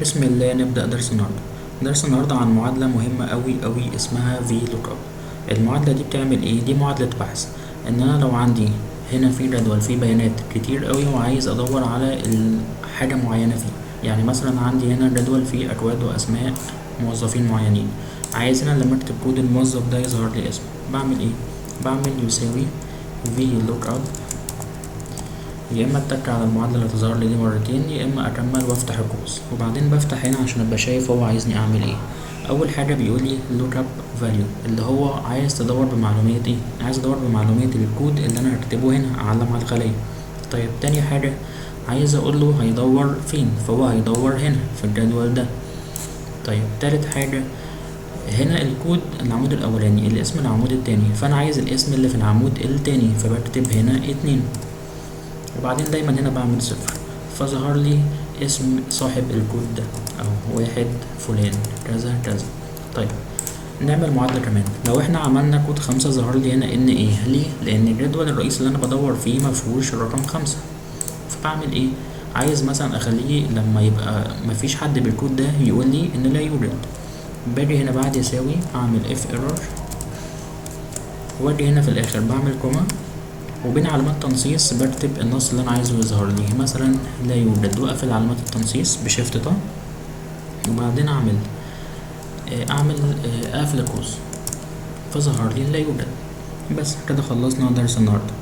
بسم الله. نبدأ درس النهاردة. درس النهاردة عن معادلة مهمة أوي اسمها في لوك اب. المعادلة دي بتعمل ايه؟ دي معادلة بحث. ان انا لو عندي هنا في جدول فيه بيانات كتير قوي وعايز ادور على حاجة معينة فيه، يعني مثلا عندي هنا جدول فيه اكواد واسماء موظفين معينين، عايز هنا لما اكتب كود الموظف ده يظهر لي اسمه. بعمل ايه؟ بعمل يساوي في لوك اب، يا اما اتك على المعادله اللي هتظهر لي دي مرتين، يا اما اكمل وافتح القوس، وبعدين بفتح هنا عشان ابقى شايف هو عايزني اعمل ايه. اول حاجه بيقول لي look up value، اللي هو عايز تدور بمعلومات ايه؟ عايز ادور بمعلومات الكود اللي انا هكتبه هنا، اعلم على الخليه. طيب تاني حاجه عايز اقول له هيدور فين، فهو هيدور هنا في الجدول ده. طيب تالت حاجه، هنا الكود العمود الاولاني، الاسم العمود التاني، فانا عايز الاسم اللي في العمود التاني، فبكتب هنا 2. وبعدين دايما هنا بعمل صفر، فظهر لي اسم صاحب الكود ده، او واحد فلان كذا كذا. طيب نعمل معادلة كمان. لو احنا عملنا كود 5 ظهر لي هنا ان ايه؟ ليه؟ لان الجدول الرئيسي اللي انا بدور فيه مفهوش الرقم 5. فبعمل ايه؟ عايز مثلا اخليه لما يبقى مفيش حد بالكود ده يقول لي ان لا يوجد. باجي هنا بعد يساوي اعمل اف ايرور، واجي هنا في الاخر بعمل كوما، وبين علامات تنصيص بكتب النص اللي انا عايزه يظهر لي، مثلا لا يوجد، واقفل علامات التنصيص بشيفت طا، وبعدين اعمل اقفل القوس، فظهر لي لا يوجد. بس كده خلصنا درس النهارده.